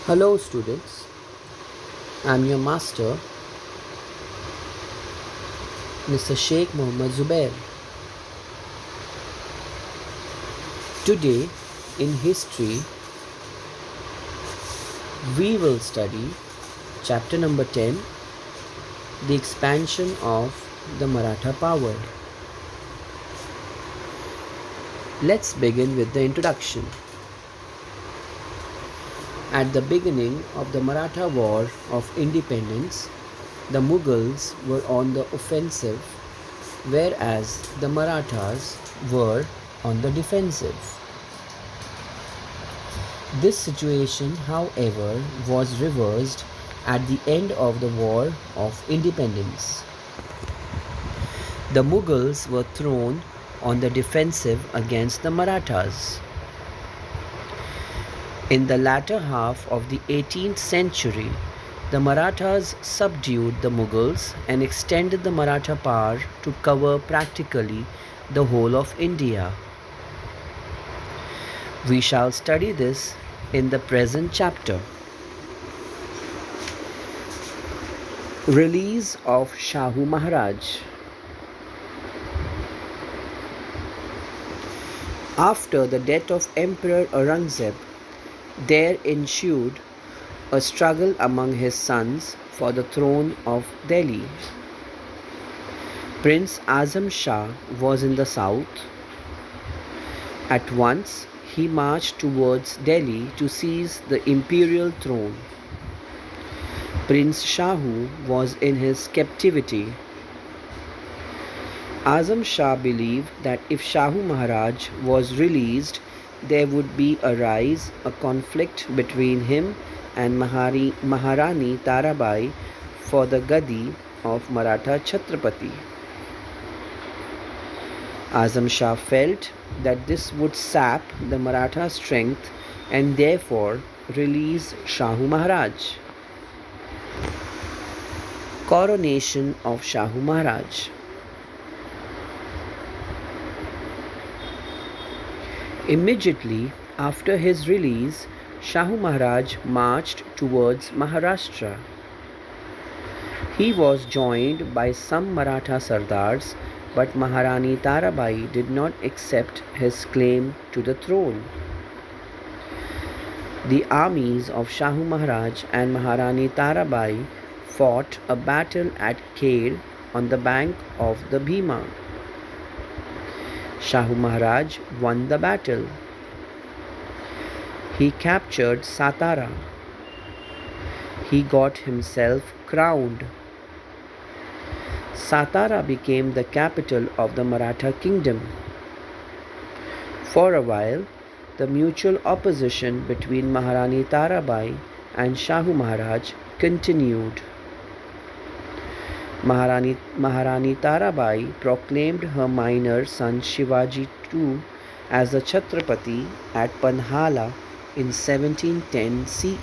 Hello students, I am your master Mr.Shaikh.Mohammed.Zubair. Today in history we will study chapter number 10, the expansion of the Maratha power. Let's begin with the introduction. At the beginning of the Maratha War of Independence, the Mughals were on the offensive, whereas the Marathas were on the defensive. This situation, however, was reversed at the end of the War of Independence. The Mughals were thrown on the defensive against the Marathas. In the latter half of the 18th century, the Marathas subdued the Mughals and extended the Maratha power to cover practically the whole of India. We shall study this in the present chapter. Release of Shahu Maharaj. After the death of Emperor Aurangzeb, there ensued a struggle among his sons for the throne of Delhi. Prince Azam Shah was in the south. At once, he marched towards Delhi to seize the imperial throne. Prince Shahu was in his captivity. Azam Shah believed that if Shahu Maharaj was released, there would be a conflict between him and Maharani Tarabai for the Gadi of Maratha Chhatrapati. Azam Shah felt that this would sap the Maratha strength and therefore release Shahu Maharaj. Coronation of Shahu Maharaj. Immediately after his release, Shahu Maharaj marched towards Maharashtra. He was joined by some Maratha Sardars, but Maharani Tarabai did not accept his claim to the throne. The armies of Shahu Maharaj and Maharani Tarabai fought a battle at Khed on the bank of the Bhima. Shahu Maharaj won the battle. He captured Satara. He got himself crowned. Satara became the capital of the Maratha kingdom. For a while, the mutual opposition between Maharani Tarabai and Shahu Maharaj continued. Maharani Tarabai proclaimed her minor son Shivaji II as the Chhatrapati at Panhala in 1710 CE.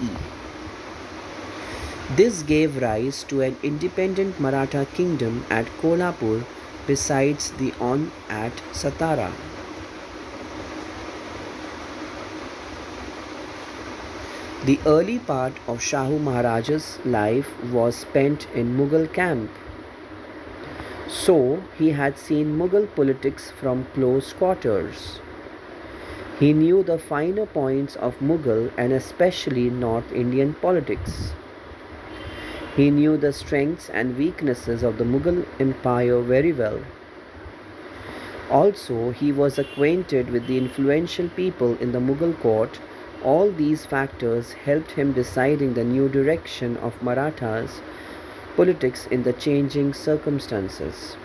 This gave rise to an independent Maratha kingdom at Kolhapur besides the one at Satara. The early part of Shahu Maharaj's life was spent in Mughal camp. So, he had seen Mughal politics from close quarters. He knew the finer points of Mughal and especially North Indian politics. He knew the strengths and weaknesses of the Mughal Empire very well. Also, he was acquainted with the influential people in the Mughal court. All these factors helped him deciding the new direction of Marathas' politics in the changing circumstances.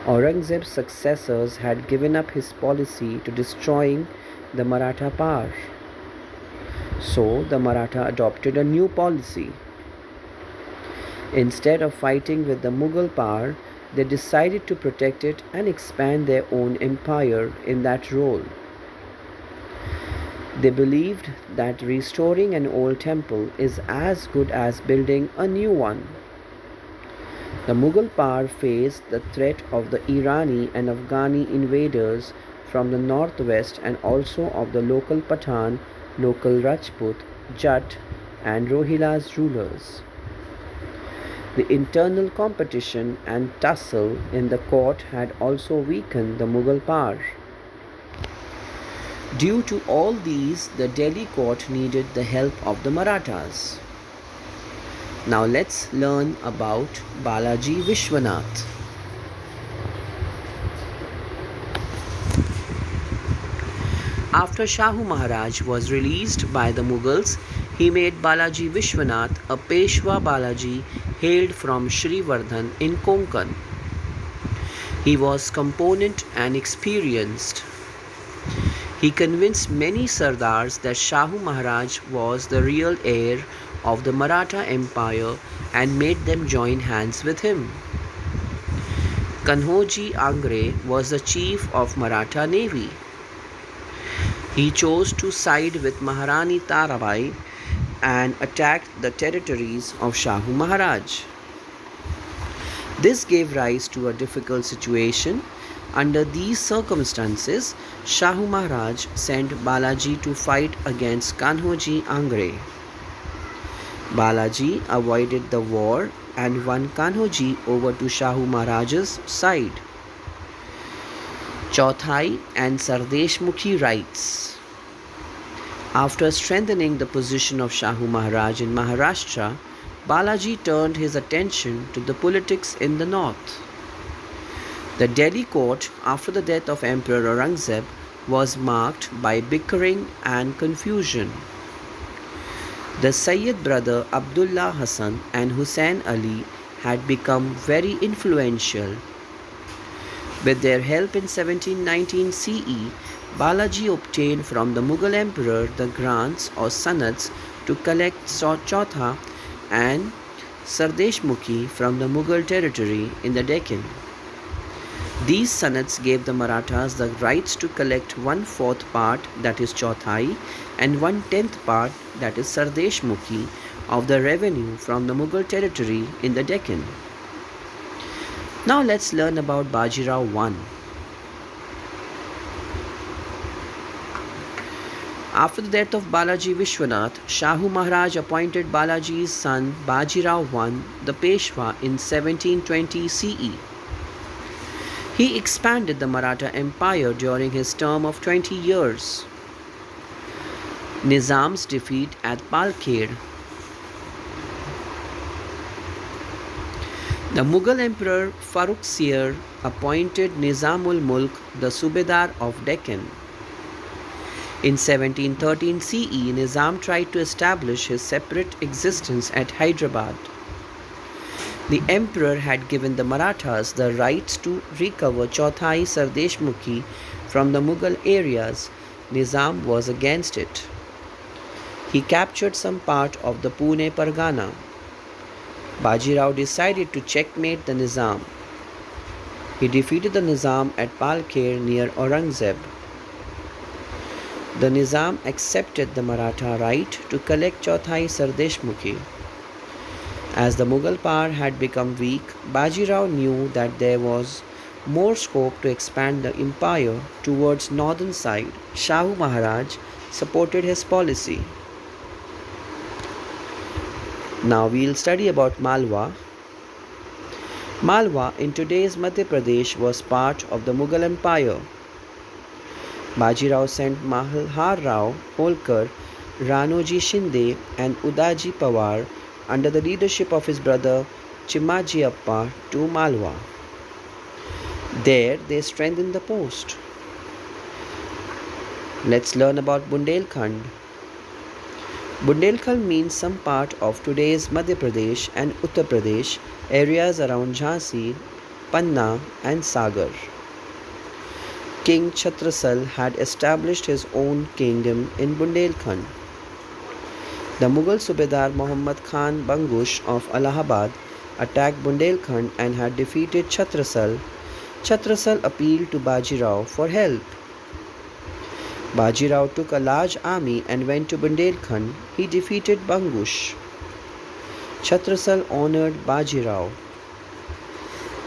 Aurangzeb's successors had given up his policy to destroying the Maratha power. So the Maratha adopted a new policy. Instead of fighting with the Mughal power, they decided to protect it and expand their own empire in that role. They believed that restoring an old temple is as good as building a new one. The Mughal power faced the threat of the Irani and Afghani invaders from the northwest and also of the local Pathan, local Rajput Jat, and Rohilla's rulers. The internal competition and tussle in the court had also weakened the Mughal power. Due to all these, the Delhi court needed the help of the Marathas. Now let's learn about Balaji Vishwanath. After Shahu Maharaj was released by the Mughals, he made Balaji Vishwanath a Peshwa Balaji hailed from Srivardhan in Konkan. He was component and experienced. He convinced many Sardars that Shahu Maharaj was the real heir of the Maratha Empire and made them join hands with him. Kanhoji Angre was the chief of Maratha Navy. He chose to side with Maharani Tarabai and attacked the territories of Shahu Maharaj. This gave rise to a difficult situation. Under these circumstances, Shahu Maharaj sent Balaji to fight against Kanhoji Angre. Balaji avoided the war and won Kanhoji over to Shahu Maharaj's side. Chauthai and Sardeshmukhi writes, after strengthening the position of Shahu Maharaj in Maharashtra, Balaji turned his attention to the politics in the north. The Delhi court, after the death of Emperor Aurangzeb, was marked by bickering and confusion. The Sayyid brother Abdullah Hasan and Hussain Ali had become very influential. With their help in 1719 CE, Balaji obtained from the Mughal emperor the grants or sanats to collect Chautha and Sardeshmukhi from the Mughal territory in the Deccan. These sanats gave the Marathas the rights to collect 1/4 part, that is Chauthai, and 1/10 part, that is Sardeshmukhi, of the revenue from the Mughal territory in the Deccan. Now let's learn about Bajirao I. After the death of Balaji Vishwanath, Shahu Maharaj appointed Balaji's son Bajirao I the Peshwa in 1720 CE. He expanded the Maratha Empire during his term of 20 years. Nizam's defeat at Palkhed. The Mughal Emperor Farrukhsiyar appointed Nizamul Mulk the Subedar of Deccan. In 1713 CE, Nizam tried to establish his separate existence at Hyderabad. The emperor had given the Marathas the rights to recover Chauthai Sardeshmukhi from the Mughal areas. Nizam was against it. He captured some part of the Pune Pargana. Bajirao decided to checkmate the Nizam. He defeated the Nizam at Palkhed near Aurangzeb. The Nizam accepted the Maratha right to collect Chauthai Sardeshmukhi. As the Mughal power had become weak, Bajirao knew that there was more scope to expand the empire towards northern side. Shahu Maharaj supported his policy. Now we'll study about Malwa. Malwa in today's Madhya Pradesh was part of the Mughal Empire. Bajirao sent Malhar Rao Holkar, Ranoji Shinde and Udaji Pawar under the leadership of his brother Chimaji Appa to Malwa. There they strengthened the post. Let's learn about Bundelkhand. Bundelkhand means some part of today's Madhya Pradesh and Uttar Pradesh, areas around Jhansi, Panna and Sagar. King Chhatrasal had established his own kingdom in Bundelkhand. The Mughal Subedar Muhammad Khan Bangush of Allahabad attacked Bundelkhand and had defeated Chhatrasal. Chhatrasal appealed to Bajirao for help. Bajirao took a large army and went to Bundelkhand. He defeated Bangush. Chhatrasal honored Bajirao.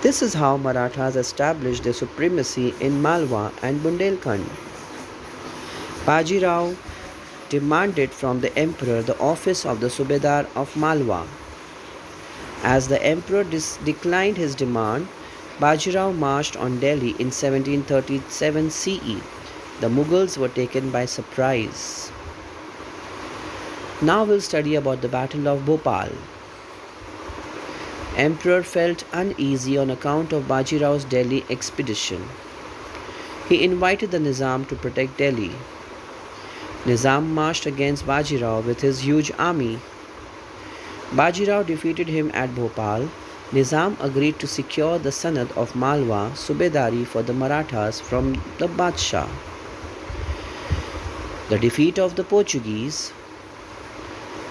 This is how Marathas established their supremacy in Malwa and Bundelkhand. Bajirao demanded from the emperor the office of the Subedar of Malwa. As the emperor declined his demand, Bajirao marched on Delhi in 1737 CE. The Mughals were taken by surprise. Now we'll study about the Battle of Bhopal. Emperor felt uneasy on account of Bajirao's Delhi expedition. He invited the Nizam to protect Delhi. Nizam marched against Bajirao with his huge army. Bajirao defeated him at Bhopal. Nizam agreed to secure the Sanad of Malwa Subedari for the Marathas from the Badshah. The defeat of the Portuguese.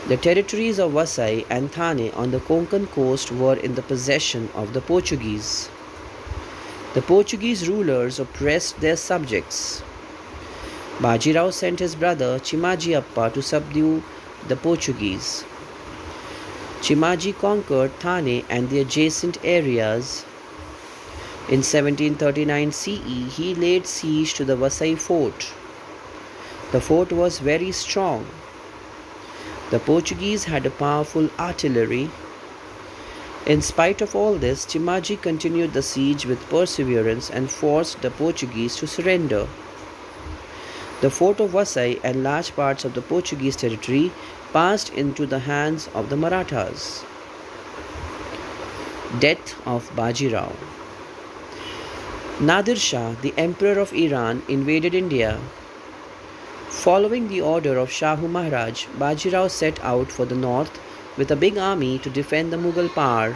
The territories of Vasai and Thane on the Konkan coast were in the possession of the Portuguese. The Portuguese rulers oppressed their subjects. Bajirao sent his brother Chimaji Appa to subdue the Portuguese. Chimaji conquered Thane and the adjacent areas. In 1739 CE, he laid siege to the Vasai fort. The fort was very strong. The Portuguese had a powerful artillery. In spite of all this, Chimaji continued the siege with perseverance and forced the Portuguese to surrender. The fort of Vasai and large parts of the Portuguese territory passed into the hands of the Marathas. Death of Bajirao. Nadir Shah, the Emperor of Iran, invaded India. Following the order of Shahu Maharaj, Bajirao set out for the north with a big army to defend the Mughal power.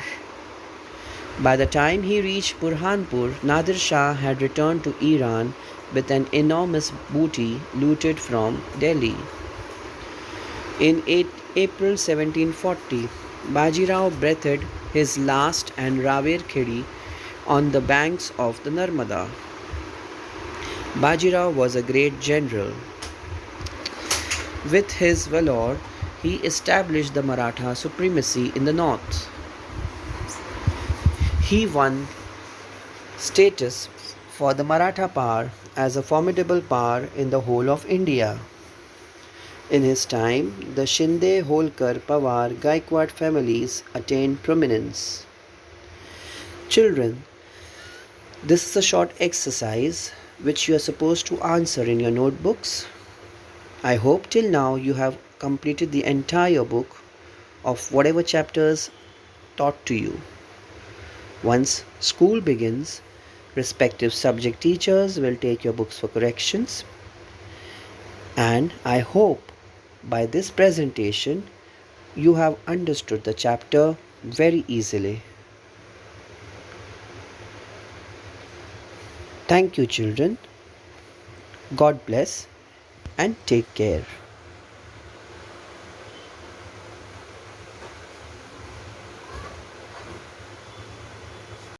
By the time he reached Burhanpur, Nadir Shah had returned to Iran with an enormous booty looted from Delhi. In April 1740, Bajirao breathed his last and Raver Khedi on the banks of the Narmada. Bajirao was a great general. With his valor, he established the Maratha supremacy in the north. He won status for the Maratha power as a formidable power in the whole of India. In his time, the Shinde, Holkar, Pawar, Gaikwad families attained prominence. Children, this is a short exercise which you are supposed to answer in your notebooks. I hope till now you have completed the entire book of whatever chapters taught to you. Once school begins, respective subject teachers will take your books for corrections. And I hope by this presentation you have understood the chapter very easily. Thank you, children. God bless and take care.